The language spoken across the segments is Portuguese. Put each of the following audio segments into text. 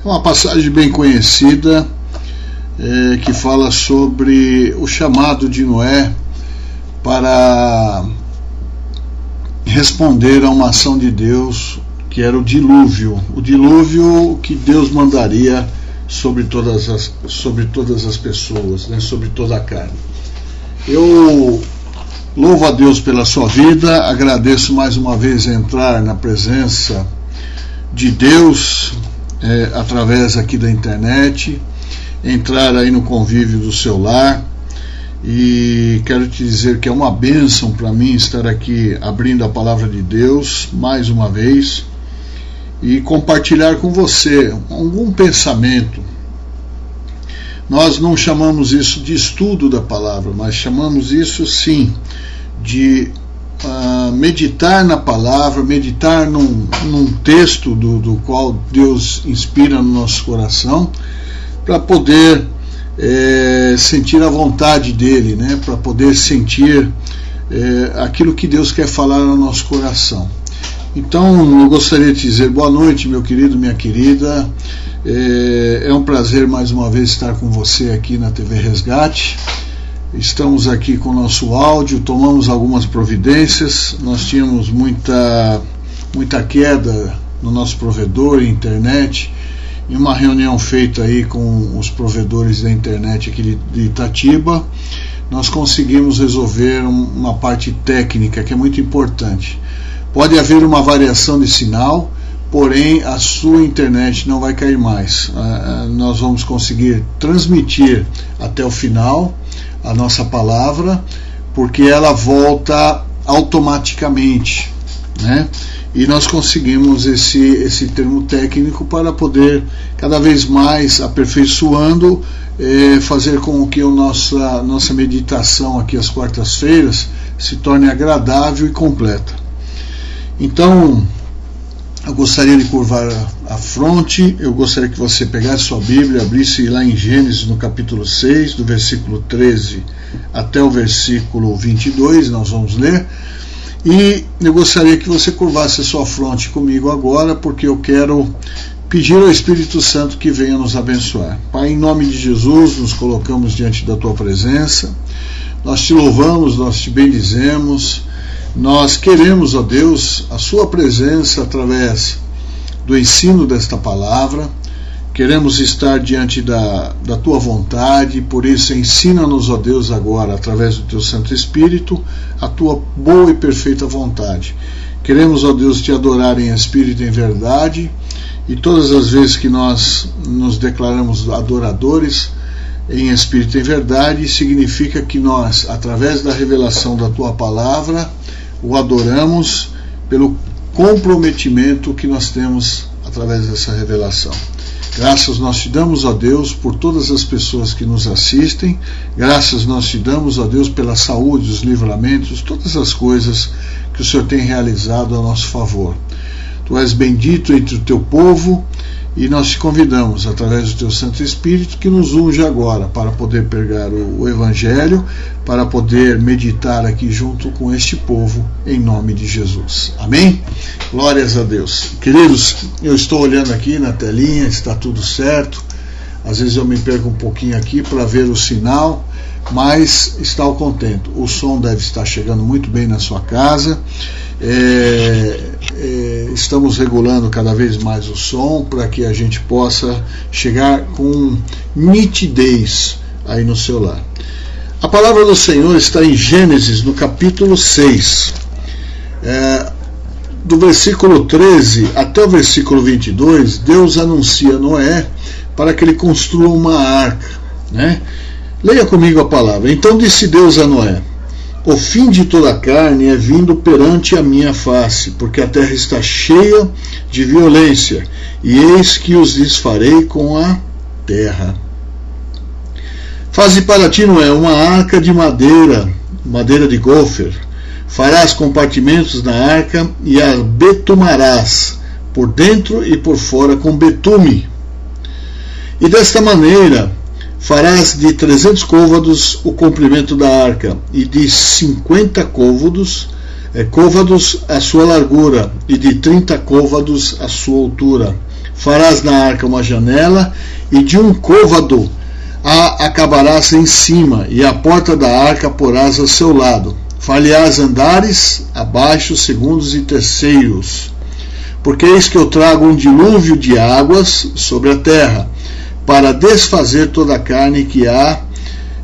É uma passagem bem conhecida que fala sobre o chamado de Noé para responder a uma ação de Deus, que era o dilúvio que Deus mandaria sobre todas as pessoas, né, sobre toda a carne. Eu louvo a Deus pela sua vida, agradeço mais uma vez entrar na presença de Deus através aqui da internet, entrar aí no convívio do seu lar, e quero te dizer que é uma bênção para mim estar aqui abrindo a palavra de Deus mais uma vez e compartilhar com você algum pensamento. Nós não chamamos isso de estudo da palavra, mas chamamos isso sim de meditar na palavra, meditar num texto do qual Deus inspira no nosso coração, para poder sentir a vontade dele, né? Para poder sentir aquilo que Deus quer falar no nosso coração. Então eu gostaria de dizer boa noite, meu querido, minha querida. É um prazer mais uma vez estar com você aqui na TV Resgate. Estamos aqui com o nosso áudio, tomamos algumas providências. Nós tínhamos muita queda no nosso provedor, internet. Em uma reunião feita aí com os provedores da internet aqui de Itatiba, nós conseguimos resolver uma parte técnica que é muito importante. Pode haver uma variação de sinal, porém a sua internet não vai cair mais. Nós vamos conseguir transmitir até o final a nossa palavra, porque ela volta automaticamente, né? E nós conseguimos esse termo técnico para poder cada vez mais aperfeiçoando, fazer com que a nossa meditação aqui às quartas-feiras se torne agradável e completa. Então, eu gostaria de curvar a fronte, eu gostaria que você pegasse sua Bíblia, abrisse lá em Gênesis no capítulo 6, do versículo 13 até o versículo 22, nós vamos ler. E eu gostaria que você curvasse a sua fronte comigo agora, porque eu quero pedir ao Espírito Santo que venha nos abençoar. Pai, em nome de Jesus, nos colocamos diante da Tua presença, nós Te louvamos, nós Te bendizemos, nós queremos, ó Deus, a Sua presença através do ensino desta palavra. Queremos estar diante da Tua vontade, por isso ensina-nos, ó Deus, agora, através do Teu Santo Espírito, a Tua boa e perfeita vontade. Queremos, ó Deus, Te adorar em espírito e em verdade, e todas as vezes que nós nos declaramos adoradores em espírito e em verdade, significa que nós, através da revelação da Tua palavra, o adoramos pelo comprometimento que nós temos através dessa revelação. Graças nós Te damos, ó Deus, por todas as pessoas que nos assistem. Graças nós Te damos, ó Deus, pela saúde, os livramentos, todas as coisas que o Senhor tem realizado a nosso favor. Tu és bendito entre o Teu povo, e nós Te convidamos, através do Teu Santo Espírito, que nos unge agora para poder pregar o Evangelho, para poder meditar aqui junto com este povo, em nome de Jesus. Amém? Glórias a Deus. Queridos, eu estou olhando aqui na telinha, está tudo certo. Às vezes eu me perco um pouquinho aqui para ver o sinal, mas está ao contento. O som deve estar chegando muito bem na sua casa. Estamos regulando cada vez mais o som para que a gente possa chegar com nitidez aí no seu lar. A palavra do Senhor está em Gênesis, no capítulo 6, do versículo 13 até o versículo 22, Deus anuncia a Noé para que ele construa uma arca, né? Leia comigo a palavra. Então disse Deus a Noé: o fim de toda a carne é vindo perante a minha face, porque a terra está cheia de violência, e eis que os desfarei com a terra. Faze para ti, Noé, uma arca de madeira de gofer. Farás compartimentos na arca e a betumarás por dentro e por fora com betume. E desta maneira farás de 300 côvados o comprimento da arca, e de 50 côvados a sua largura, e de 30 côvados a sua altura. farás na arca uma janela, e de um côvado a acabarás em cima, e a porta da arca porás ao seu lado. Far-lhe-ás andares abaixo, segundos e terceiros. Porque eis que eu trago um dilúvio de águas sobre a terra, para desfazer toda a carne que há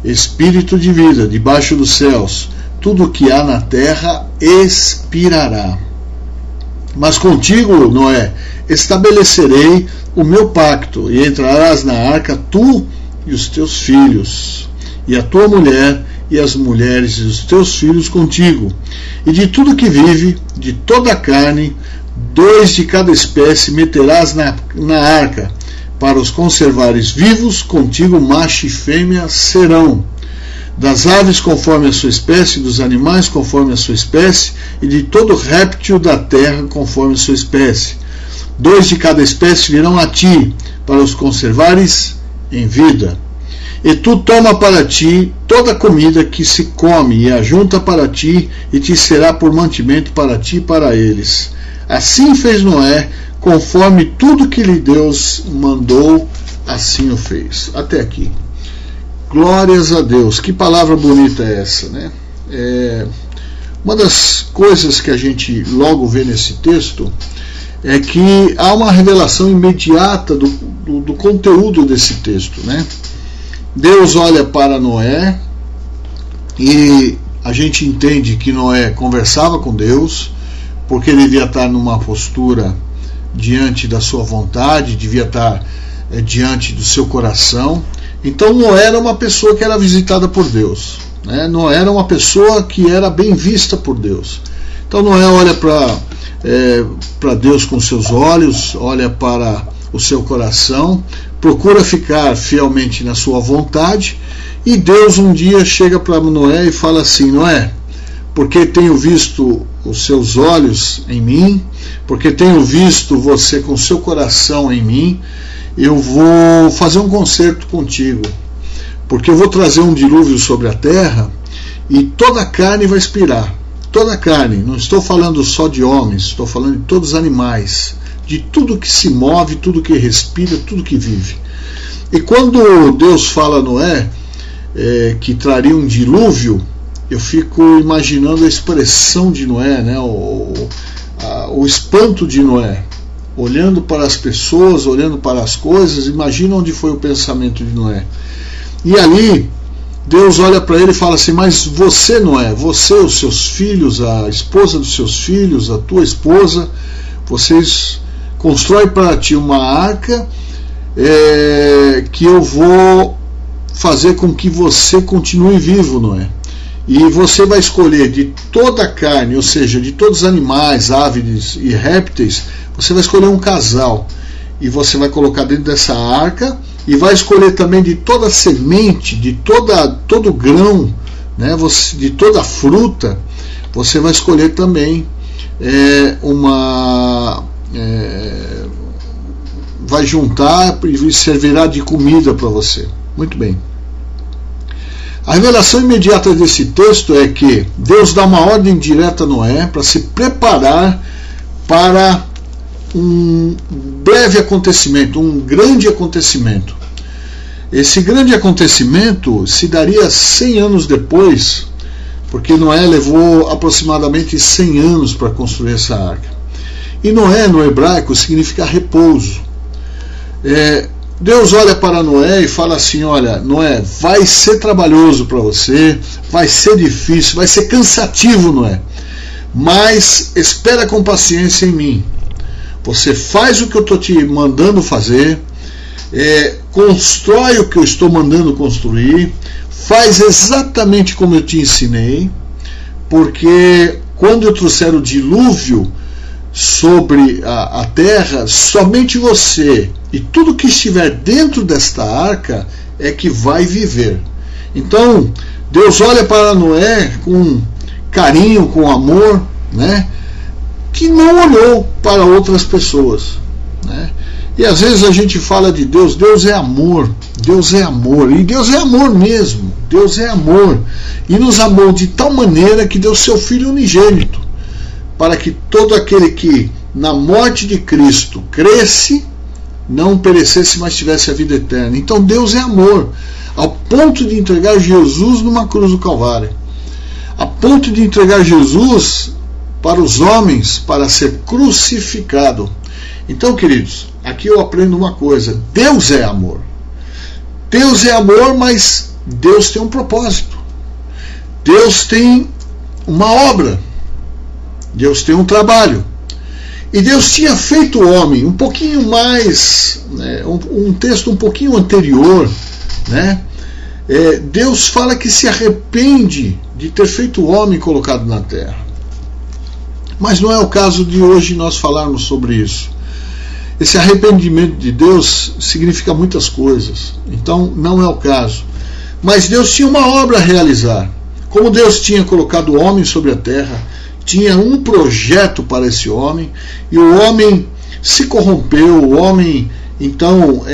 espírito de vida debaixo dos céus. Tudo o que há na terra expirará. Mas contigo, Noé, estabelecerei o meu pacto, e entrarás na arca tu e os teus filhos, e a tua mulher, e as mulheres dos teus filhos contigo, e de tudo que vive, de toda a carne, 2 de cada espécie meterás na arca, para os conservares vivos, contigo macho e fêmea serão. Das aves conforme a sua espécie, dos animais conforme a sua espécie, e de todo réptil da terra conforme a sua espécie. 2 de cada espécie virão a ti, para os conservares em vida. E tu toma para ti toda a comida que se come, e ajunta para ti, e te será por mantimento para ti e para eles. Assim fez Noé, conforme tudo que lhe Deus mandou, assim o fez. Até aqui. Glórias a Deus. Que palavra bonita é essa, né? Uma das coisas que a gente logo vê nesse texto é que há uma revelação imediata do conteúdo desse texto, né? Deus olha para Noé e a gente entende que Noé conversava com Deus, porque ele devia estar numa postura diante da sua vontade, devia estar diante do seu coração. Então Noé era uma pessoa que era visitada por Deus, né? Noé era uma pessoa que era bem vista por Deus. Então Noé olha para Deus com seus olhos, olha para o seu coração, procura ficar fielmente na sua vontade, e Deus um dia chega para Noé e fala assim: Noé, porque tenho visto os seus olhos em mim, porque tenho visto você com o seu coração em mim, eu vou fazer um concerto contigo, porque eu vou trazer um dilúvio sobre a terra, e toda a carne vai expirar. Toda a carne, não estou falando só de homens, estou falando de todos os animais, de tudo que se move, tudo que respira, tudo que vive. E quando Deus fala a Noé que traria um dilúvio, eu fico imaginando a expressão de Noé, né? O espanto de Noé, olhando para as pessoas, olhando para as coisas. Imagina onde foi o pensamento de Noé. E ali Deus olha para ele e fala assim: mas você, Noé, você, os seus filhos, a esposa dos seus filhos, a tua esposa, vocês constroem para ti uma arca que eu vou fazer com que você continue vivo, Noé. E você vai escolher de toda a carne, ou seja, de todos os animais, aves e répteis, você vai escolher um casal, e você vai colocar dentro dessa arca, e vai escolher também de toda a semente, de todo grão, né, de toda a fruta, você vai escolher também vai juntar e servirá de comida para você. Muito bem. A revelação imediata desse texto é que Deus dá uma ordem direta a Noé para se preparar para um breve acontecimento, um grande acontecimento. Esse grande acontecimento se daria 100 anos depois, porque Noé levou aproximadamente 100 anos para construir essa arca. E Noé, no hebraico, significa repouso. Deus olha para Noé e fala assim: olha, Noé, vai ser trabalhoso para você, vai ser difícil, vai ser cansativo, Noé, mas espera com paciência em mim. Você faz o que eu estou te mandando fazer, constrói o que eu estou mandando construir, faz exatamente como eu te ensinei, porque quando eu trouxer o dilúvio sobre a terra, somente você e tudo que estiver dentro desta arca é que vai viver. Então Deus olha para Noé com carinho, com amor, né, que não olhou para outras pessoas, né? E às vezes a gente fala de Deus, Deus é amor, Deus é amor, e Deus é amor mesmo, Deus é amor, e nos amou de tal maneira que deu seu Filho unigênito, para que todo aquele que na morte de Cristo cresce não perecesse, mas tivesse a vida eterna. Então Deus é amor, ao ponto de entregar Jesus numa cruz do Calvário, a ponto de entregar Jesus para os homens, para ser crucificado. Então, queridos, aqui eu aprendo uma coisa: Deus é amor. Deus é amor, mas Deus tem um propósito. Deus tem uma obra. Deus tem um trabalho. E Deus tinha feito o homem um pouquinho mais, né, um texto um pouquinho anterior, né? Deus fala que se arrepende de ter feito o homem colocado na terra. Mas não é o caso de hoje nós falarmos sobre isso. Esse arrependimento de Deus significa muitas coisas, então não é o caso. Mas Deus tinha uma obra a realizar. Como Deus tinha colocado o homem sobre a terra, tinha um projeto para esse homem, e o homem se corrompeu, o homem então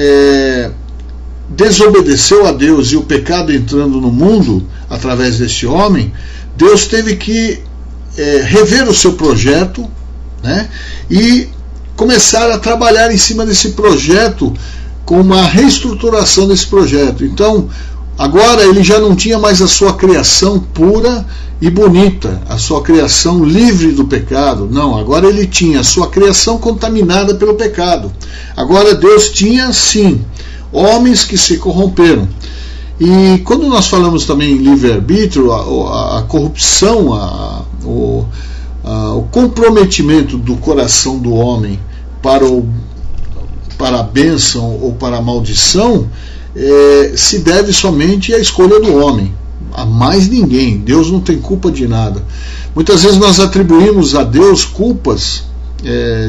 desobedeceu a Deus, e o pecado entrando no mundo através desse homem, Deus teve que rever o seu projeto, né, e começar a trabalhar em cima desse projeto, com uma reestruturação desse projeto. Então, agora ele já não tinha mais a sua criação pura e bonita, a sua criação livre do pecado. Não, agora ele tinha a sua criação contaminada pelo pecado. Agora Deus tinha, sim, homens que se corromperam. E quando nós falamos também em livre-arbítrio, a corrupção, o comprometimento do coração do homem para a bênção ou para a maldição, se deve somente à escolha do homem, a mais ninguém. Deus não tem culpa de nada. Muitas vezes nós atribuímos a Deus culpas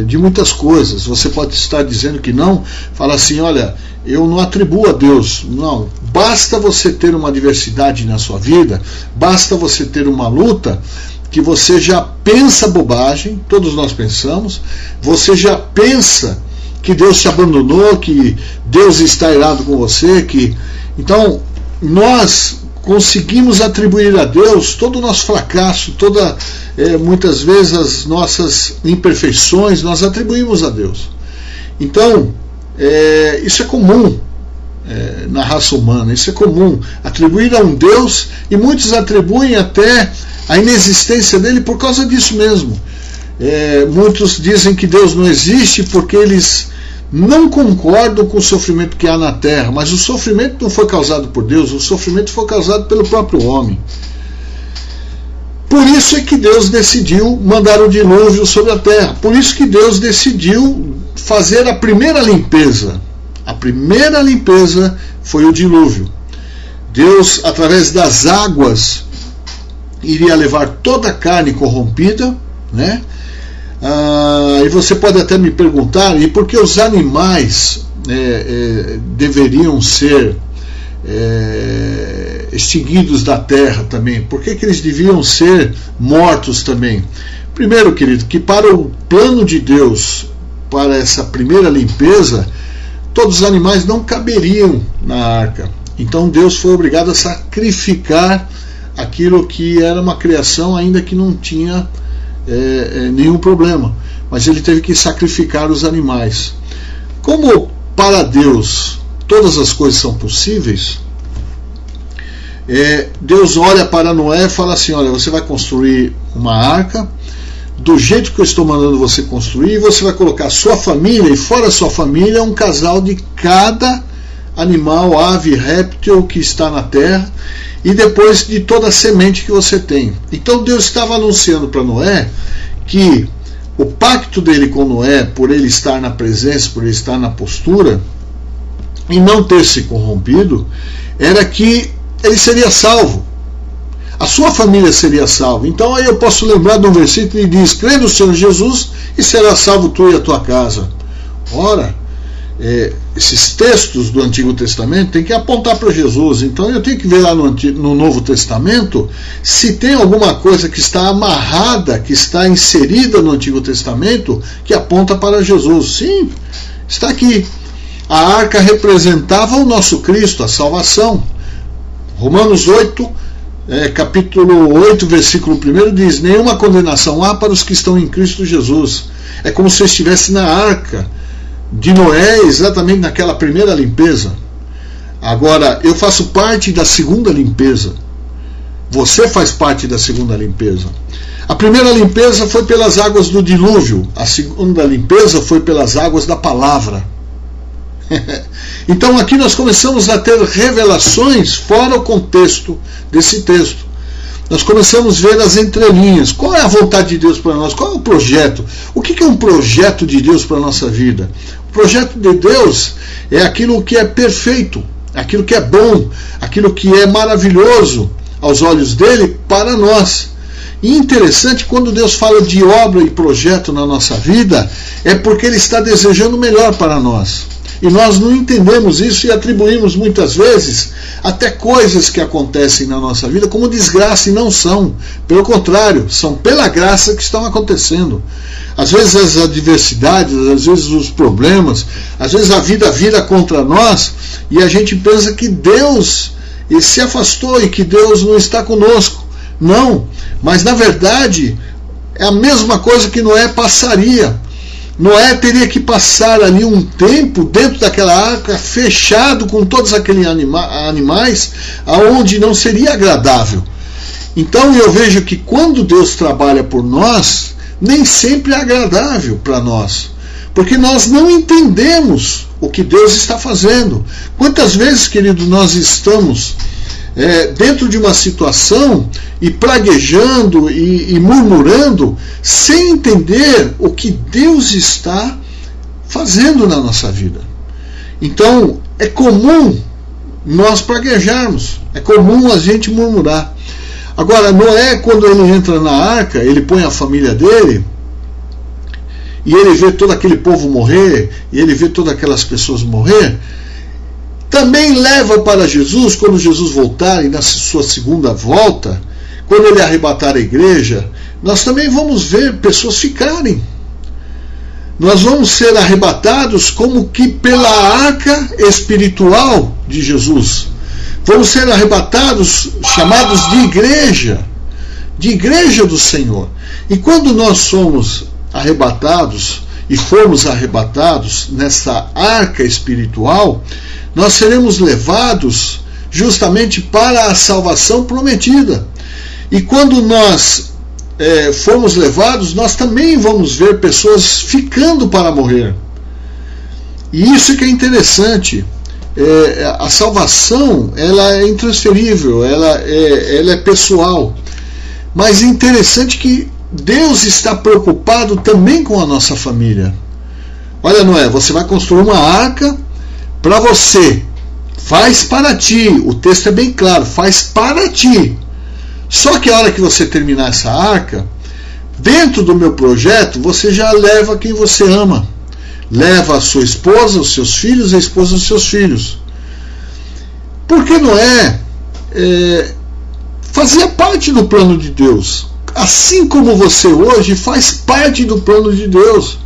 de muitas coisas. Você pode estar dizendo que não, fala assim: olha, eu não atribuo a Deus. Não, basta você ter uma adversidade na sua vida, basta você ter uma luta, que você já pensa bobagem, todos nós pensamos, você já pensa que Deus te abandonou, que Deus está irado com você, então nós conseguimos atribuir a Deus todo o nosso fracasso, muitas vezes as nossas imperfeições, nós atribuímos a Deus. Então, isso é comum na raça humana, isso é comum, atribuir a um Deus, e muitos atribuem até a inexistência dele por causa disso mesmo. Muitos dizem que Deus não existe porque eles não concordam com o sofrimento que há na terra, mas o sofrimento não foi causado por Deus, o sofrimento foi causado pelo próprio homem. Por isso é que Deus decidiu mandar o dilúvio sobre a terra, por isso que Deus decidiu fazer a primeira limpeza. A primeira limpeza foi o dilúvio. Deus, através das águas, iria levar toda a carne corrompida, né? E você pode até me perguntar: e por que os animais deveriam ser extinguidos da terra também? Por que eles deviam ser mortos também? Primeiro, querido, que para o plano de Deus, para essa primeira limpeza, todos os animais não caberiam na arca. Então Deus foi obrigado a sacrificar aquilo que era uma criação ainda que não tinha nenhum problema, mas ele teve que sacrificar os animais. Como para Deus todas as coisas são possíveis, Deus olha para Noé e fala assim: olha, você vai construir uma arca do jeito que eu estou mandando você construir, e você vai colocar sua família, e fora sua família um casal de cada animal, ave, réptil que está na terra, e depois de toda a semente que você tem. Então Deus estava anunciando para Noé que o pacto dele com Noé, por ele estar na presença, por ele estar na postura e não ter se corrompido, era que ele seria salvo, a sua família seria salva. Então aí eu posso lembrar de um versículo que diz: crê no Senhor Jesus e será salvo tu e a tua casa. Ora, esses textos do Antigo Testamento tem que apontar para Jesus. Então eu tenho que ver lá no Novo Testamento se tem alguma coisa que está amarrada, que está inserida no Antigo Testamento, que aponta para Jesus. Sim, está aqui. A arca representava o nosso Cristo, a salvação. Romanos 8, capítulo 8, versículo 1 diz: nenhuma condenação há para os que estão em Cristo Jesus. É como se eu estivesse na arca de Noé exatamente naquela primeira limpeza. Agora, eu faço parte da segunda limpeza. Você faz parte da segunda limpeza. A primeira limpeza foi pelas águas do dilúvio. A segunda limpeza foi pelas águas da palavra. Então aqui nós começamos a ter revelações fora o contexto desse texto. Nós começamos a ver as entrelinhas. Qual é a vontade de Deus para nós? Qual é o projeto? O que é um projeto de Deus para a nossa vida? O projeto de Deus é aquilo que é perfeito, aquilo que é bom, aquilo que é maravilhoso aos olhos dele para nós. E interessante, quando Deus fala de obra e projeto na nossa vida, é porque Ele está desejando o melhor para nós. E nós não entendemos isso e atribuímos muitas vezes até coisas que acontecem na nossa vida como desgraça, e não são. Pelo contrário, são pela graça que estão acontecendo. Às vezes as adversidades, às vezes os problemas, às vezes a vida vira contra nós e a gente pensa que Deus se afastou e que Deus não está conosco. Não, mas na verdade é a mesma coisa que Noé passaria. Noé teria que passar ali um tempo dentro daquela arca, fechado com todos aqueles animais, aonde não seria agradável. Então eu vejo que quando Deus trabalha por nós, nem sempre é agradável para nós, porque nós não entendemos o que Deus está fazendo. Quantas vezes, querido, nós estamos dentro de uma situação e praguejando e murmurando sem entender o que Deus está fazendo na nossa vida. Então é comum nós praguejarmos, é comum a gente murmurar. Agora, Noé, quando ele entra na arca, ele põe a família dele e ele vê todo aquele povo morrer, e ele vê todas aquelas pessoas morrer, também leva para Jesus, quando Jesus voltar e na sua segunda volta, quando ele arrebatar a igreja, nós também vamos ver pessoas ficarem. Nós vamos ser arrebatados como que pela arca espiritual de Jesus. Vamos ser arrebatados, chamados de igreja do Senhor. E quando nós somos arrebatados e formos arrebatados nessa arca espiritual, nós seremos levados justamente para a salvação prometida. E quando nós formos levados, nós também vamos ver pessoas ficando para morrer. E isso que é interessante. A salvação, ela é intransferível, ela é pessoal. Mas é interessante que Deus está preocupado também com a nossa família. Olha, Noé, você vai construir uma arca para você, faz para ti, o texto é bem claro, faz para ti. Só que a hora que você terminar essa arca, dentro do meu projeto, você já leva quem você ama. Leva a sua esposa, os seus filhos, a esposa dos seus filhos. Porque Noé fazia parte do plano de Deus. Assim como você hoje faz parte do plano de Deus.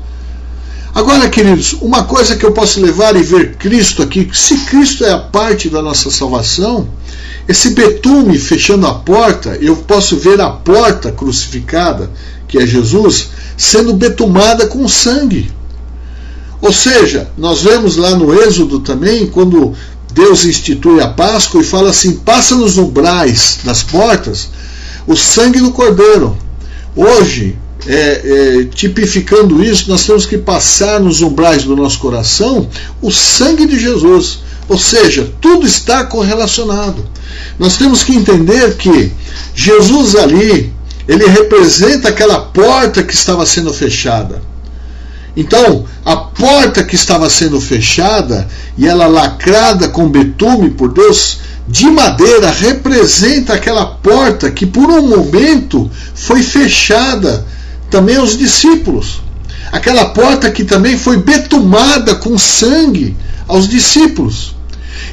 Agora, queridos, uma coisa que eu posso levar e ver Cristo aqui, se Cristo é a parte da nossa salvação, esse betume fechando a porta, eu posso ver a porta crucificada, que é Jesus, sendo betumada com sangue. Ou seja, nós vemos lá no Êxodo também, quando Deus institui a Páscoa e fala assim, passa nos umbrais das portas o sangue do Cordeiro. Hoje, tipificando isso, nós temos que passar nos umbrais do nosso coração o sangue de Jesus. Ou seja, tudo está correlacionado. Nós temos que entender que Jesus ali, ele representa aquela porta que estava sendo fechada. Então, a porta que estava sendo fechada e ela lacrada com betume por Deus, de madeira, representa aquela porta que por um momento foi fechada também aos discípulos. Aquela porta que também foi betumada com sangue aos discípulos.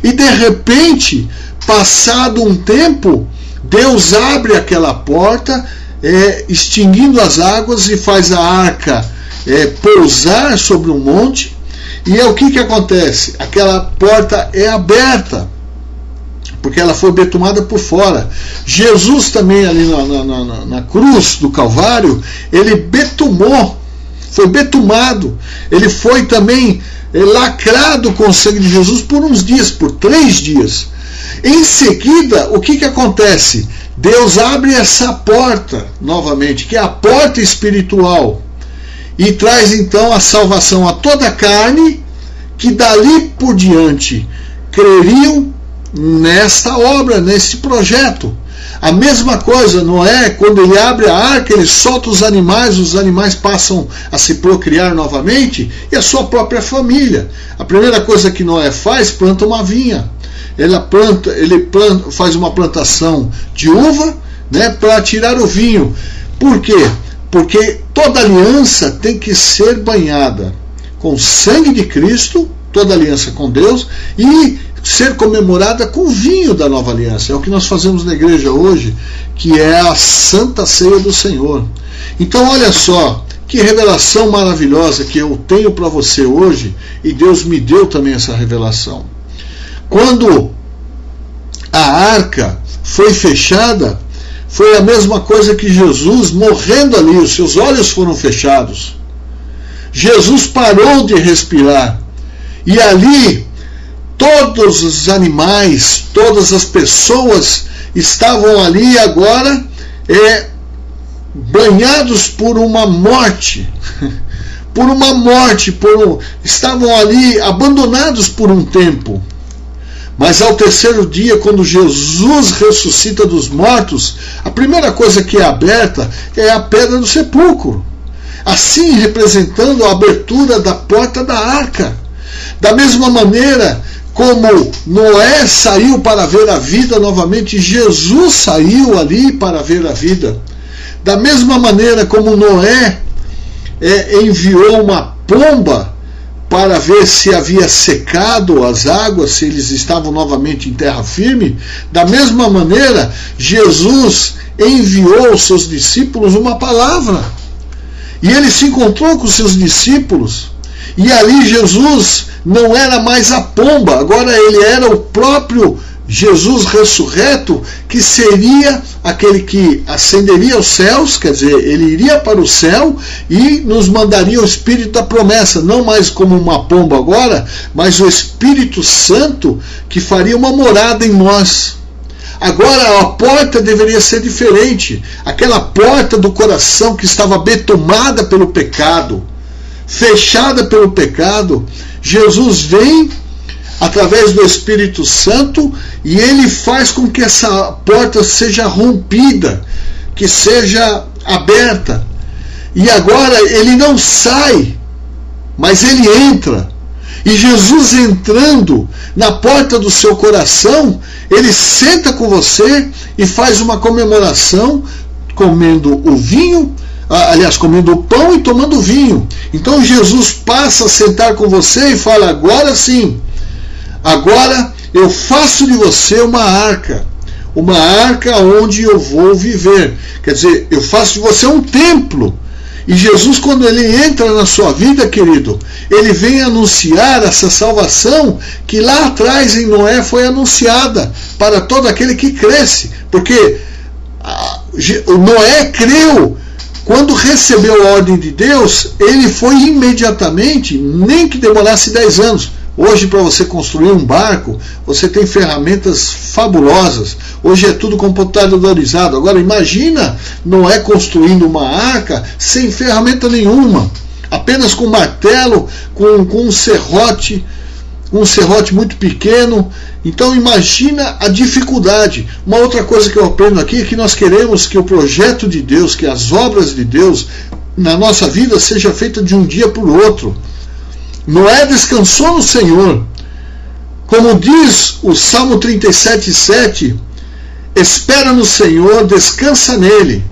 E de repente, passado um tempo, Deus abre aquela porta, extinguindo as águas, e faz a arca pousar sobre um monte. E o que acontece? Aquela porta é aberta, porque ela foi betumada por fora. Jesus também ali na cruz do Calvário, ele betumou, foi betumado. Ele foi também lacrado com o sangue de Jesus por uns dias, por 3 dias. Em seguida, o que acontece? Deus abre essa porta novamente, que é a porta espiritual, e traz então a salvação a toda a carne, que dali por diante creriam nesta obra, nesse projeto. A mesma coisa, Noé, quando ele abre a arca, ele solta os animais passam a se procriar novamente, e a sua própria família. A primeira coisa que Noé faz, planta uma vinha. Ele faz uma plantação de uva, né, para tirar o vinho. Por quê? Porque toda aliança tem que ser banhada com o sangue de Cristo, toda aliança com Deus, e ser comemorada com o vinho da nova aliança. É o que nós fazemos na igreja hoje, que é a Santa Ceia do Senhor. Então olha só, que revelação maravilhosa que eu tenho para você hoje, e Deus me deu também essa revelação. Quando a arca foi fechada, foi a mesma coisa que Jesus morrendo ali, os seus olhos foram fechados. Jesus parou de respirar, e ali todos os animais, todas as pessoas estavam ali agora banhados por uma morte, estavam ali abandonados por um tempo. Mas ao terceiro dia, quando Jesus ressuscita dos mortos, a primeira coisa que é aberta é a pedra do sepulcro, assim representando a abertura da porta da arca. Da mesma maneira como Noé saiu para ver a vida novamente, Jesus saiu ali para ver a vida. Da mesma maneira como Noé enviou uma pomba para ver se havia secado as águas, se eles estavam novamente em terra firme, da mesma maneira Jesus enviou aos seus discípulos uma palavra. E ele se encontrou com os seus discípulos, e ali Jesus não era mais a pomba, agora ele era o próprio Jesus ressurreto, que seria aquele que ascenderia aos céus, quer dizer, ele iria para o céu e nos mandaria o Espírito da promessa, não mais como uma pomba agora, mas o Espírito Santo que faria uma morada em nós. Agora a porta deveria ser diferente, aquela porta do coração que estava betumada pelo pecado, fechada pelo pecado. Jesus vem através do Espírito Santo e ele faz com que essa porta seja rompida, que seja aberta. E agora ele não sai, mas ele entra. E Jesus entrando na porta do seu coração, ele senta com você e faz uma comemoração, comendo o vinho, comendo o pão e tomando o vinho. Então Jesus passa a sentar com você e fala: agora sim, agora eu faço de você uma arca onde eu vou viver. Quer dizer, eu faço de você um templo. E Jesus, quando ele entra na sua vida, querido, ele vem anunciar essa salvação que lá atrás em Noé foi anunciada para todo aquele que cresce. Porque Noé creu. Quando recebeu a ordem de Deus, ele foi imediatamente, nem que demorasse 10 anos. Hoje, para você construir um barco, você tem ferramentas fabulosas. Hoje é tudo computadorizado. Agora, imagina Noé construindo uma arca sem ferramenta nenhuma, apenas com martelo, com um serrote muito pequeno. Então imagina a dificuldade. Uma outra coisa que eu aprendo aqui é que nós queremos que o projeto de Deus, que as obras de Deus na nossa vida seja feita de um dia para o outro. Noé descansou no Senhor. Como diz o Salmo 37:7, espera no Senhor, descansa nele.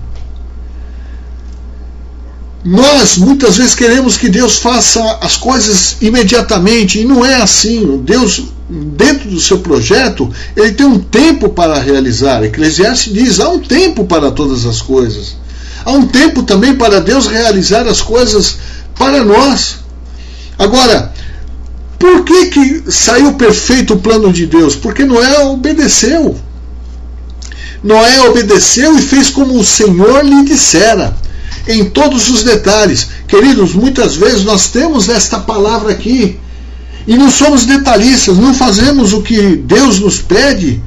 Nós muitas vezes queremos que Deus faça as coisas imediatamente, e não é assim. Deus, dentro do seu projeto, ele tem um tempo para realizar. Eclesiastes diz: há um tempo para todas as coisas. Há um tempo também para Deus realizar as coisas para nós. Agora, por que saiu perfeito o plano de Deus? Porque Noé obedeceu. Noé obedeceu e fez como o Senhor lhe dissera, em todos os detalhes. Queridos, muitas vezes nós temos esta palavra aqui, e não somos detalhistas, não fazemos o que Deus nos pede,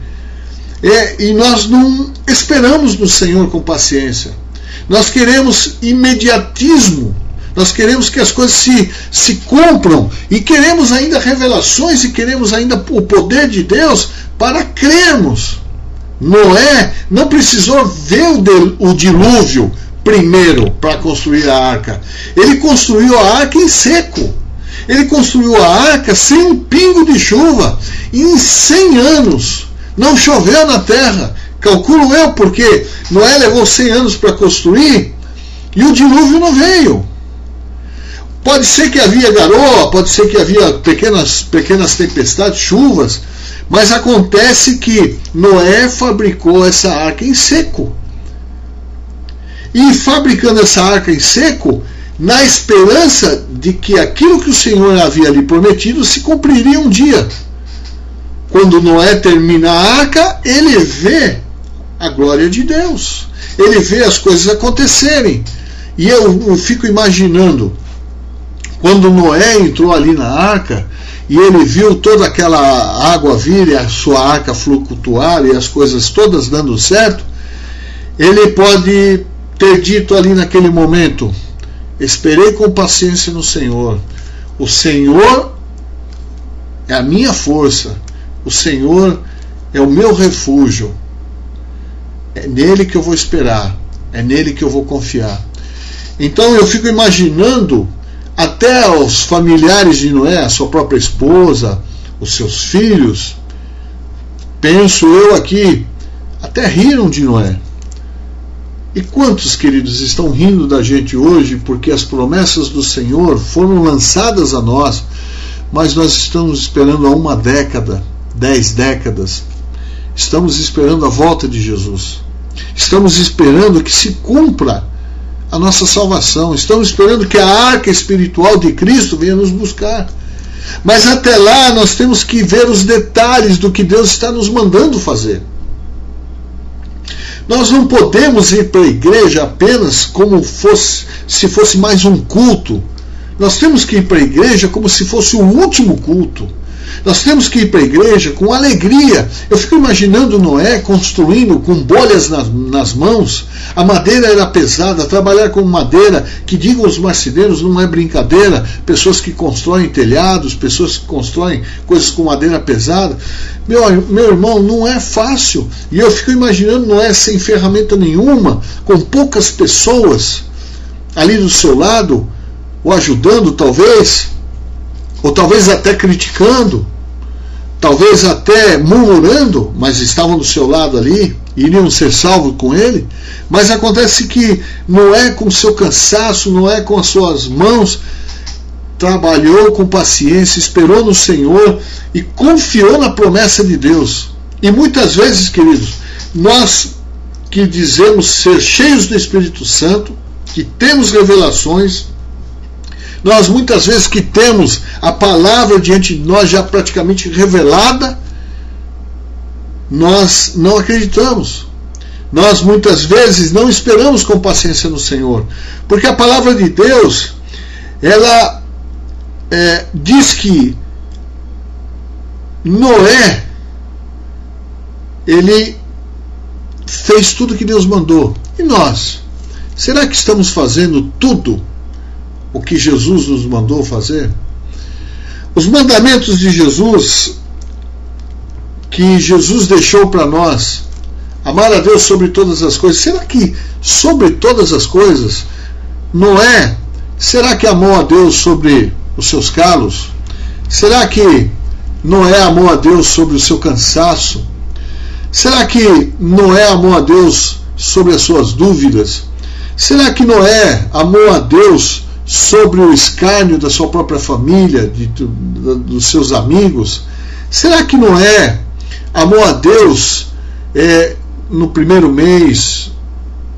e nós não esperamos no Senhor com paciência. Nós queremos imediatismo, nós queremos que as coisas se cumpram, e queremos ainda revelações, e queremos ainda o poder de Deus para crermos. Noé não precisou ver o dilúvio primeiro para construir a arca. Ele construiu a arca em seco. Ele construiu a arca sem um pingo de chuva. E em 100 anos não choveu na terra. Calculo eu, porque Noé levou 100 anos para construir e o dilúvio não veio. Pode ser que havia garoa, pode ser que havia pequenas tempestades, chuvas, mas acontece que Noé fabricou essa arca em seco. E fabricando essa arca em seco, na esperança de que aquilo que o Senhor havia lhe prometido se cumpriria um dia. Quando Noé termina a arca, ele vê a glória de Deus. Ele vê as coisas acontecerem. E eu fico imaginando, quando Noé entrou ali na arca, e ele viu toda aquela água vir e a sua arca flutuar e as coisas todas dando certo, ele pode ter dito ali naquele momento: esperei com paciência no Senhor. O Senhor é a minha força. O Senhor é o meu refúgio. É nele que eu vou esperar. É nele que eu vou confiar. Então eu fico imaginando até os familiares de Noé, a sua própria esposa, os seus filhos, penso eu aqui, até riram de Noé. E quantos, queridos, estão rindo da gente hoje porque as promessas do Senhor foram lançadas a nós, mas nós estamos esperando há 1 década, 10 décadas. Estamos esperando a volta de Jesus. Estamos esperando que se cumpra a nossa salvação. Estamos esperando que a arca espiritual de Cristo venha nos buscar. Mas até lá nós temos que ver os detalhes do que Deus está nos mandando fazer. Nós não podemos ir para a igreja apenas como se fosse mais um culto. Nós temos que ir para a igreja como se fosse o último culto. Nós temos que ir para a igreja com alegria. Eu fico imaginando Noé construindo com bolhas nas mãos. A madeira era pesada. Trabalhar com madeira, que digam os marceneiros, não é brincadeira. Pessoas que constroem telhados, pessoas que constroem coisas com madeira pesada. Meu irmão, não é fácil. E eu fico imaginando Noé sem ferramenta nenhuma, com poucas pessoas ali do seu lado, o ajudando talvez, ou talvez até criticando, talvez até murmurando, mas estavam do seu lado ali, iriam ser salvos com ele. Mas acontece que Noé, com seu cansaço, Noé com as suas mãos, trabalhou com paciência, esperou no Senhor e confiou na promessa de Deus. E muitas vezes, queridos, nós que dizemos ser cheios do Espírito Santo, que temos revelações, nós muitas vezes que temos a palavra diante de nós já praticamente revelada, nós não acreditamos. Nós muitas vezes não esperamos com paciência no Senhor, porque a palavra de Deus, ela diz que Noé, ele fez tudo o que Deus mandou. E nós? Será que estamos fazendo tudo o que Jesus nos mandou fazer? Os mandamentos de Jesus, que Jesus deixou para nós, amar a Deus sobre todas as coisas. Será que sobre todas as coisas, Noé, será que amou a Deus sobre os seus calos? Será que Noé amou a Deus sobre o seu cansaço? Será que Noé amou a Deus sobre as suas dúvidas? Será que Noé amou a Deus sobre o escárnio da sua própria família, dos seus amigos? Será que Noé amou a Deus no primeiro mês,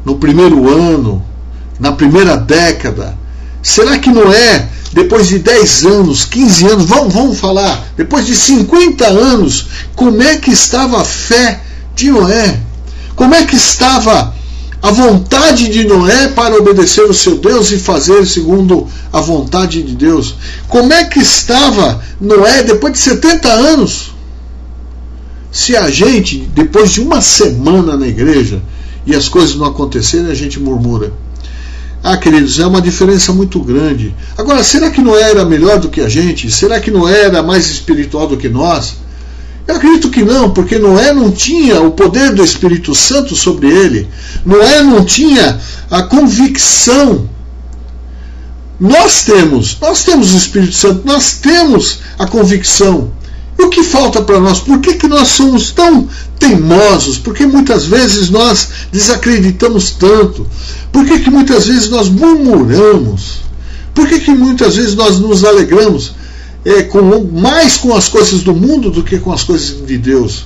no primeiro ano, na primeira década? Será que Noé, depois de 10 anos, 15 anos, vamos falar, depois de 50 anos, como é que estava a fé de Noé? Como é que estava a vontade de Noé para obedecer o seu Deus e fazer segundo a vontade de Deus. Como é que estava Noé depois de 70 anos? Se a gente, depois de uma semana na igreja, e as coisas não acontecerem, a gente murmura. Queridos, é uma diferença muito grande. Agora, será que Noé era melhor do que a gente? Será que Noé era mais espiritual do que nós? Eu acredito que não, porque Noé não tinha o poder do Espírito Santo sobre ele. Noé não tinha a convicção. Nós temos o Espírito Santo, nós temos a convicção. E o que falta para nós? Por que nós somos tão teimosos? Por que muitas vezes nós desacreditamos tanto? Por que muitas vezes nós murmuramos? Por que muitas vezes nós nos alegramos mais com as coisas do mundo do que com as coisas de Deus?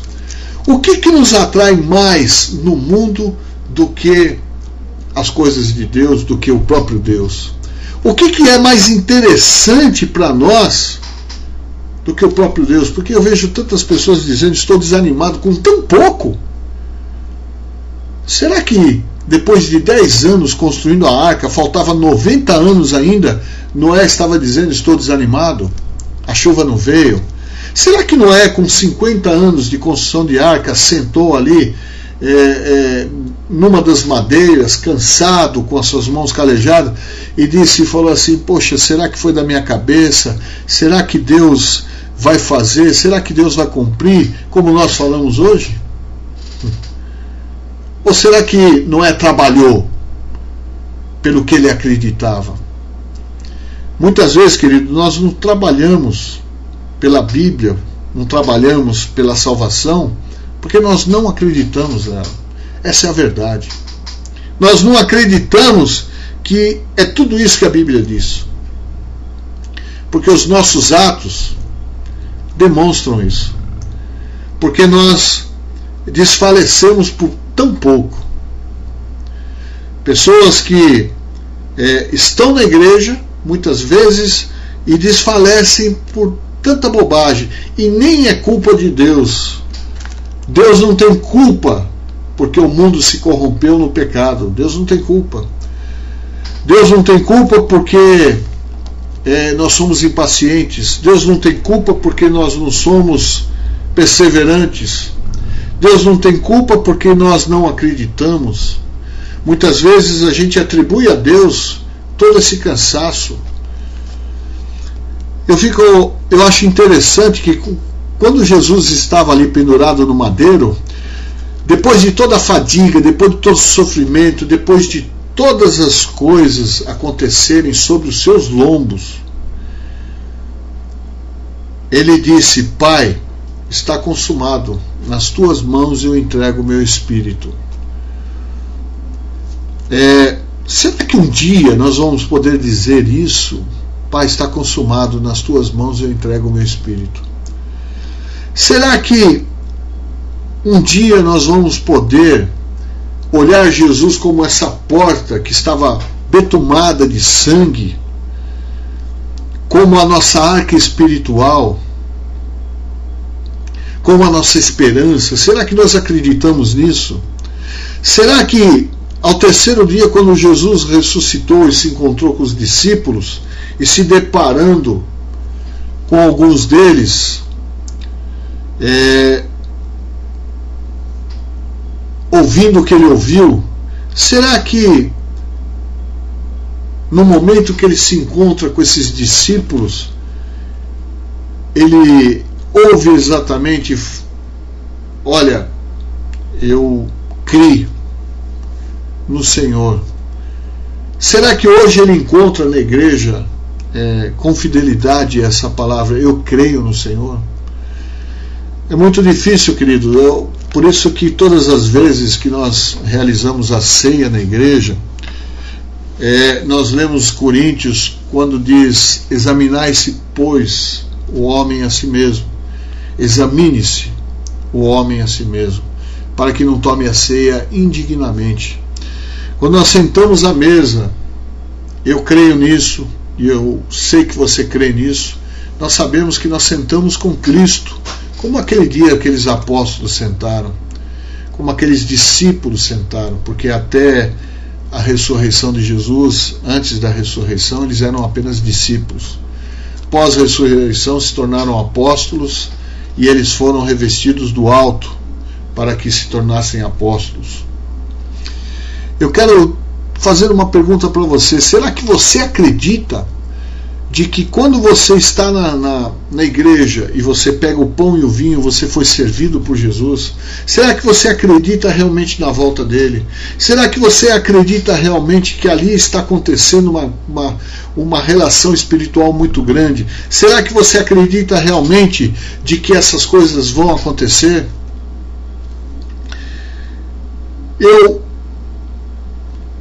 O que nos atrai mais no mundo do que as coisas de Deus, do que o próprio Deus? O que é mais interessante para nós do que o próprio Deus? Porque eu vejo tantas pessoas dizendo: estou desanimado com tão pouco. Será que depois de 10 anos construindo a arca, faltava 90 anos ainda, Noé estava dizendo: estou desanimado, a chuva não veio? Será que Noé, com 50 anos de construção de arca, sentou ali numa das madeiras, cansado, com as suas mãos calejadas, e falou assim: poxa, será que foi da minha cabeça? Será que Deus vai fazer? Será que Deus vai cumprir, como nós falamos hoje? Ou será que Noé trabalhou pelo que ele acreditava? Muitas vezes, querido, nós não trabalhamos pela Bíblia, não trabalhamos pela salvação, porque nós não acreditamos nela. Essa é a verdade. Nós não acreditamos que é tudo isso que a Bíblia diz. Porque os nossos atos demonstram isso. Porque nós desfalecemos por tão pouco. Pessoas que estão na igreja, muitas vezes, e desfalecem por tanta bobagem. E nem é culpa de Deus. Deus não tem culpa porque o mundo se corrompeu no pecado. Deus não tem culpa. Deus não tem culpa porque nós somos impacientes. Deus não tem culpa porque nós não somos perseverantes. Deus não tem culpa porque nós não acreditamos. Muitas vezes a gente atribui a Deus todo esse cansaço. Eu acho interessante que quando Jesus estava ali pendurado no madeiro, depois de toda a fadiga, depois de todo o sofrimento, depois de todas as coisas acontecerem sobre os seus lombos, ele disse: Pai, está consumado, nas tuas mãos eu entrego o meu espírito. Será que um dia nós vamos poder dizer isso? Pai, está consumado, nas tuas mãos eu entrego o meu espírito. Será que um dia nós vamos poder olhar Jesus como essa porta que estava betumada de sangue, como a nossa arca espiritual, como a nossa esperança? Será que nós acreditamos nisso? Será que ao terceiro dia, quando Jesus ressuscitou e se encontrou com os discípulos, e se deparando com alguns deles, ouvindo o que ele ouviu, será que no momento que ele se encontra com esses discípulos, ele ouve exatamente: olha, eu criei no Senhor? Será que hoje ele encontra na igreja com fidelidade essa palavra: eu creio no Senhor? É muito difícil, querido. Por isso que todas as vezes que nós realizamos a ceia na igreja, nós lemos Coríntios, quando diz: examinai-se, pois, o homem a si mesmo. Examine-se o homem a si mesmo, para que não tome a ceia indignamente. Quando nós sentamos à mesa, eu creio nisso, e eu sei que você crê nisso, nós sabemos que nós sentamos com Cristo, como aquele dia aqueles apóstolos sentaram. como aqueles discípulos sentaram, porque até a ressurreição de Jesus, antes da ressurreição, eles eram apenas discípulos. Pós-ressurreição se tornaram apóstolos e eles foram revestidos do alto para que se tornassem apóstolos. Eu quero fazer uma pergunta para você. Será que você acredita de que quando você está na igreja e você pega o pão e o vinho, você foi servido por Jesus? Será que você acredita realmente na volta dele? Será que você acredita realmente que ali está acontecendo uma relação espiritual muito grande? Será que você acredita realmente de que essas coisas vão acontecer?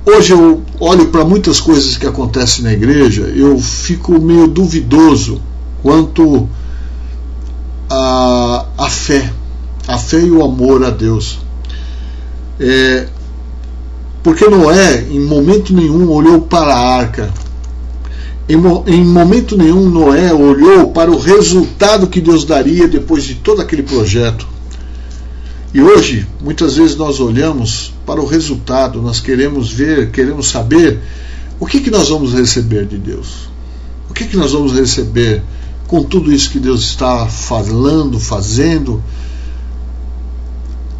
Hoje eu olho para muitas coisas que acontecem na igreja, eu fico meio duvidoso quanto à fé e o amor a Deus. Porque Noé, em momento nenhum, olhou para a arca. Em momento nenhum, Noé olhou para o resultado que Deus daria depois de todo aquele projeto. E hoje, muitas vezes nós olhamos para o resultado, nós queremos ver, queremos saber o que nós vamos receber de Deus. O que nós vamos receber com tudo isso que Deus está falando, fazendo.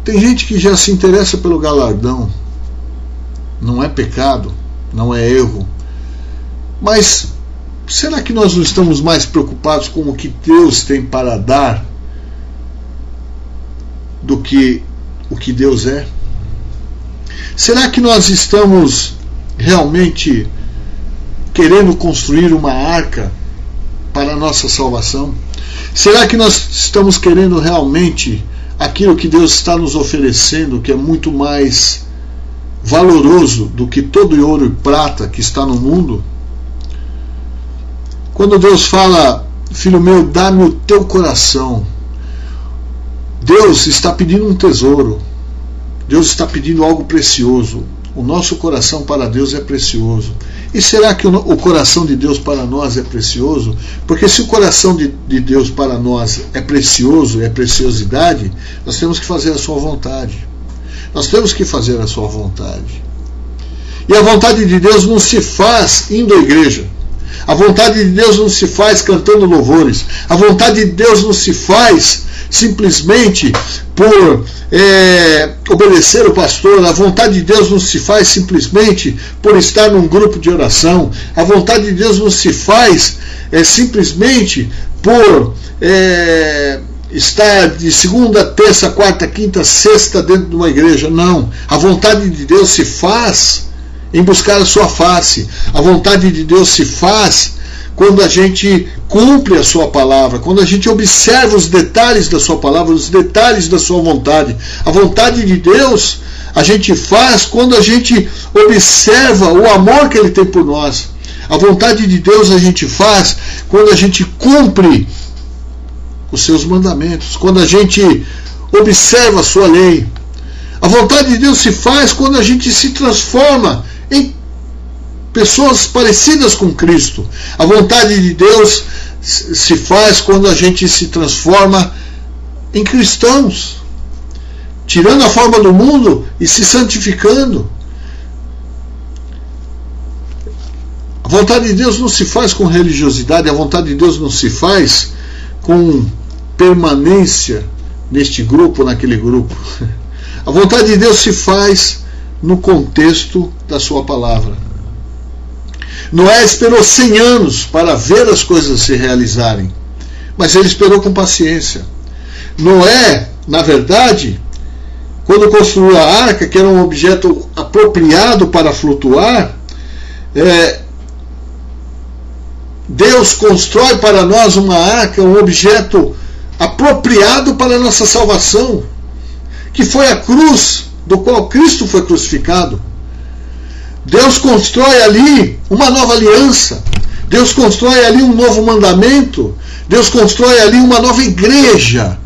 Tem gente que já se interessa pelo galardão. Não é pecado, não é erro. Mas será que nós não estamos mais preocupados com o que Deus tem para dar do que o que Deus é? Será que nós estamos realmente querendo construir uma arca para a nossa salvação? Será que nós estamos querendo realmente aquilo que Deus está nos oferecendo, que é muito mais valoroso do que todo o ouro e prata que está no mundo? Quando Deus fala, filho meu, dá-me o teu coração, Deus está pedindo um tesouro. Deus está pedindo algo precioso. O nosso coração para Deus é precioso. E será que o coração de Deus para nós é precioso? Porque se o coração de Deus para nós é precioso, é preciosidade, nós temos que fazer a sua vontade. Nós temos que fazer a sua vontade. E a vontade de Deus não se faz indo à igreja. A vontade de Deus não se faz cantando louvores. A vontade de Deus não se faz simplesmente por obedecer o pastor. A vontade de Deus não se faz simplesmente por estar num grupo de oração. A vontade de Deus não se faz simplesmente por estar de segunda, terça, quarta, quinta, sexta dentro de uma igreja. Não. A vontade de Deus se faz em buscar a sua face. A vontade de Deus se faz quando a gente cumpre a sua palavra, quando a gente observa os detalhes da sua palavra, os detalhes da sua vontade. A vontade de Deus a gente faz quando a gente observa o amor que Ele tem por nós. A vontade de Deus a gente faz quando a gente cumpre os seus mandamentos, quando a gente observa a sua lei. A vontade de Deus se faz quando a gente se transforma em pessoas parecidas com Cristo. A vontade de Deus se faz quando a gente se transforma em cristãos, tirando a forma do mundo e se santificando. A vontade de Deus não se faz com religiosidade, a vontade de Deus não se faz com permanência neste grupo, naquele grupo. A vontade de Deus se faz no contexto da sua palavra. Noé esperou 100 anos para ver as coisas se realizarem, mas ele esperou com paciência. Noé, na verdade, quando construiu a arca, que era um objeto apropriado para flutuar, Deus constrói para nós uma arca, um objeto apropriado para a nossa salvação, que foi a cruz do qual Cristo foi crucificado. Deus constrói ali uma nova aliança. Deus constrói ali um novo mandamento. Deus constrói ali uma nova igreja.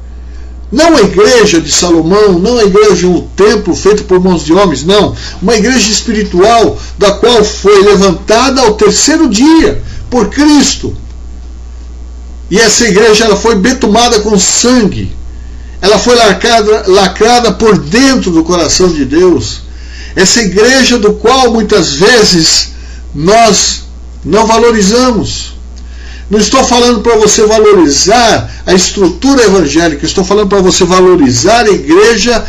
Não a igreja de Salomão, não a igreja, um templo feito por mãos de homens, não. Uma igreja espiritual, da qual foi levantada ao terceiro dia por Cristo. E essa igreja ela foi betumada com sangue. ela foi lacrada por dentro do coração de Deus. Essa igreja do qual muitas vezes nós não valorizamos. Não estou falando para você valorizar a estrutura evangélica, estou falando para você valorizar a igreja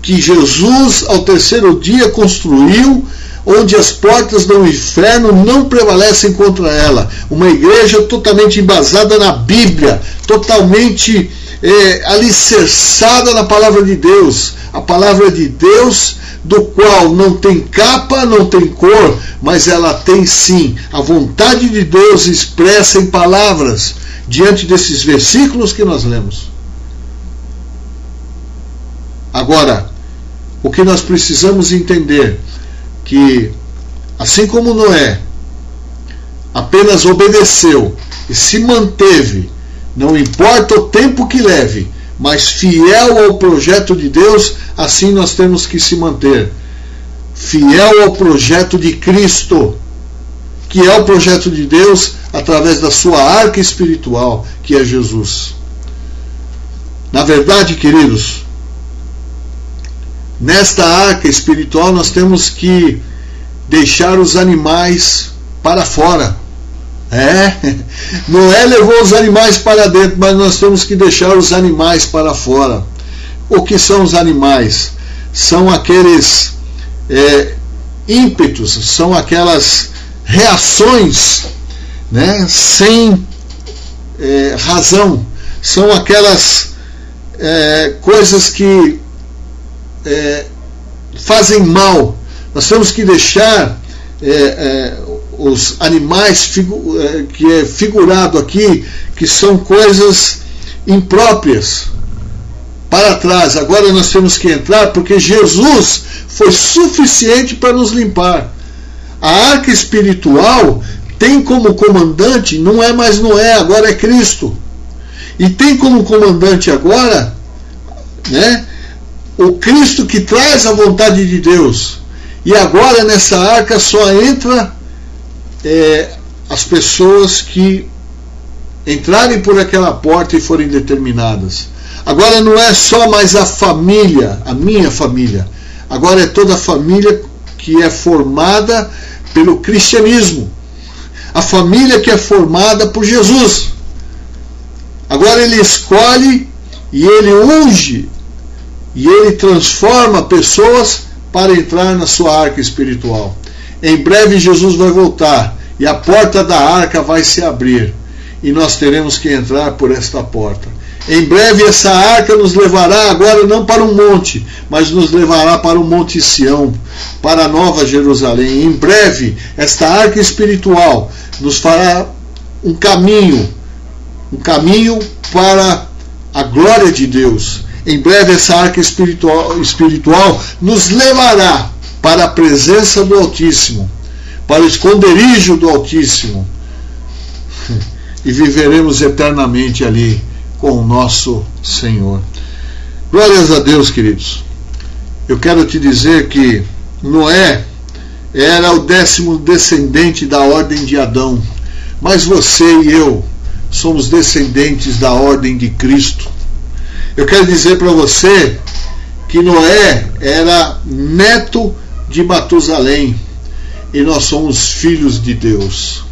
que Jesus, ao terceiro dia, construiu, onde as portas do inferno não prevalecem contra ela. Uma igreja totalmente embasada na Bíblia, totalmente alicerçada na palavra de Deus. A palavra de Deus, do qual não tem capa, não tem cor, mas ela tem sim a vontade de Deus expressa em palavras, diante desses versículos que nós lemos. Agora, o que nós precisamos entender, que assim como Noé apenas obedeceu e se manteve, não importa o tempo que leve, mas fiel ao projeto de Deus, assim nós temos que se manter. Fiel ao projeto de Cristo, que é o projeto de Deus através da sua arca espiritual, que é Jesus. Na verdade, queridos, nesta arca espiritual nós temos que deixar os animais para fora. Noé levou os animais para dentro, mas nós temos que deixar os animais para fora. O que são os animais? São aqueles ímpetos, são aquelas reações, né, sem razão, são aquelas coisas que fazem mal. Nós temos que deixar os animais que é figurado aqui, que são coisas impróprias, para trás. Agora nós temos que entrar, porque Jesus foi suficiente para nos limpar. A arca espiritual tem como comandante, não é mais Noé, agora é Cristo. E tem como comandante agora, né, o Cristo que traz a vontade de Deus. E agora nessa arca só entra as pessoas que entrarem por aquela porta e forem determinadas. Agora não é só mais a família, a minha família. Agora é toda a família que é formada pelo cristianismo. A família que é formada por Jesus. Agora ele escolhe e ele unge e ele transforma pessoas para entrar na sua arca espiritual. Em breve Jesus vai voltar e a porta da arca vai se abrir e nós teremos que entrar por esta porta. Em breve essa arca nos levará agora não para um monte, mas nos levará para o Monte Sião, para a Nova Jerusalém. Em breve esta arca espiritual nos fará um caminho para a glória de Deus. Em breve essa arca espiritual nos levará para a presença do Altíssimo, para o esconderijo do Altíssimo, e viveremos eternamente ali com o nosso Senhor. Glórias a Deus, queridos. Eu quero te dizer que Noé era o 10º descendente da ordem de Adão, mas você e eu somos descendentes da ordem de Cristo. Eu quero dizer para você que Noé era neto de Matusalém e nós somos filhos de Deus.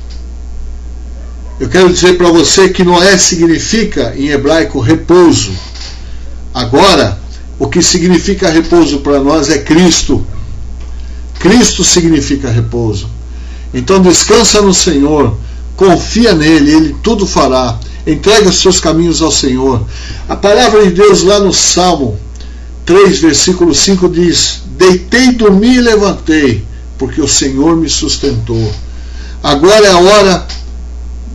Eu quero dizer para você que Noé significa em hebraico repouso. Agora, o que significa repouso para nós é Cristo. Cristo significa repouso. Então descansa no Senhor, confia nele, ele tudo fará. Entrega os seus caminhos ao Senhor. A palavra de Deus lá no Salmo 3, versículo 5 diz: deitei, dormi e levantei, porque o Senhor me sustentou. Agora é a hora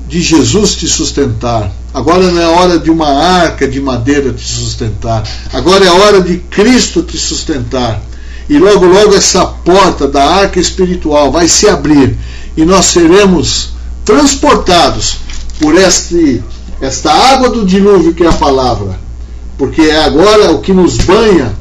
de Jesus te sustentar. Agora não é a hora de uma arca de madeira te sustentar. Agora é a hora de Cristo te sustentar. E logo logo essa porta da arca espiritual vai se abrir e nós seremos transportados por esta água do dilúvio que é a palavra. Porque agora o que nos banha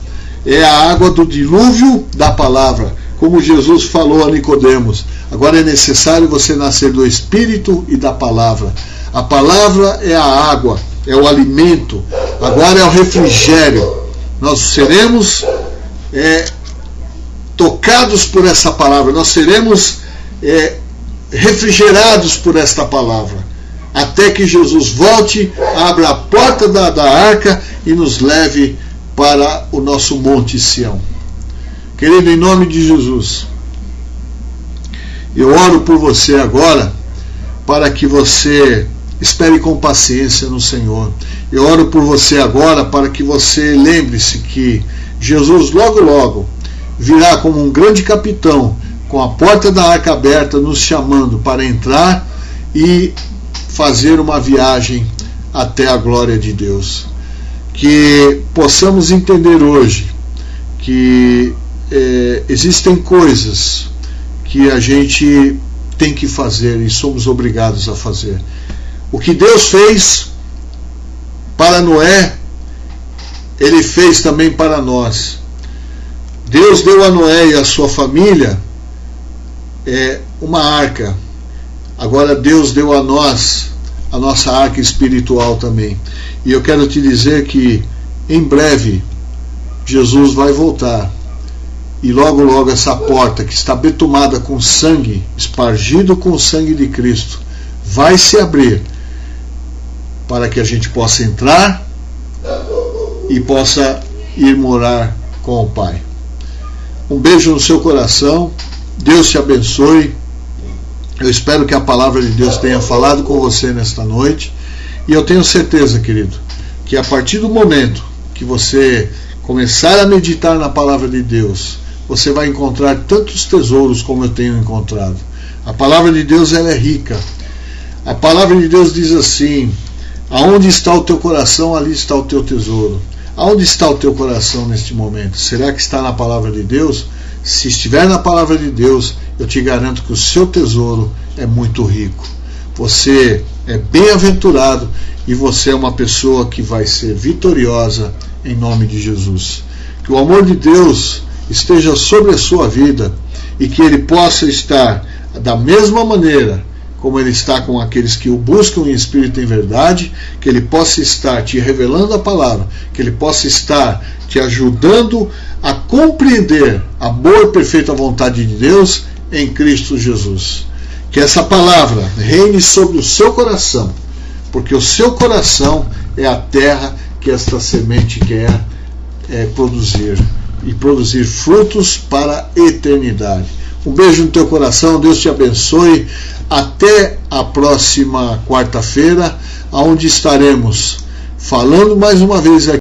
é a água do dilúvio da palavra. Como Jesus falou a Nicodemos, agora é necessário você nascer do Espírito e da palavra. A palavra é a água é o alimento, agora é o refrigério. Nós seremos tocados por essa palavra, nós seremos refrigerados por esta palavra, até que Jesus volte, abra a porta da arca e nos leve para o nosso Monte Sião. Querido, em nome de Jesus, eu oro por você agora, para que você espere com paciência no Senhor. Eu oro por você agora, para que você lembre-se que Jesus logo logo virá como um grande capitão, com a porta da arca aberta, nos chamando para entrar e fazer uma viagem até a glória de Deus. Que possamos entender hoje que existem coisas que a gente tem que fazer e somos obrigados a fazer. O que Deus fez para Noé, Ele fez também para nós. Deus deu a Noé e a sua família uma arca. Agora Deus deu a nós a nossa arca espiritual também. E eu quero te dizer que em breve Jesus vai voltar. E logo logo essa porta que está betumada com sangue, espargido com o sangue de Cristo, vai se abrir para que a gente possa entrar e possa ir morar com o Pai. Um beijo no seu coração, Deus te abençoe. Eu espero que a palavra de Deus tenha falado com você nesta noite, e eu tenho certeza, querido, que a partir do momento que você começar a meditar na palavra de Deus, você vai encontrar tantos tesouros como eu tenho encontrado. A palavra de Deus, ela é rica. A palavra de Deus diz assim: aonde está o teu coração, ali está o teu tesouro. Aonde está o teu coração neste momento? Será que está na palavra de Deus? Se estiver na palavra de Deus, eu te garanto que o seu tesouro é muito rico. Você é bem-aventurado e você é uma pessoa que vai ser vitoriosa em nome de Jesus. Que o amor de Deus esteja sobre a sua vida e que Ele possa estar da mesma maneira como Ele está com aqueles que o buscam em espírito e em verdade, que Ele possa estar te revelando a palavra, que Ele possa estar te ajudando a compreender a boa e perfeita vontade de Deus em Cristo Jesus. Que essa palavra reine sobre o seu coração, porque o seu coração é a terra que esta semente quer produzir, e produzir frutos para a eternidade. Um beijo no teu coração, Deus te abençoe. Até a próxima quarta-feira, onde estaremos falando mais uma vez aqui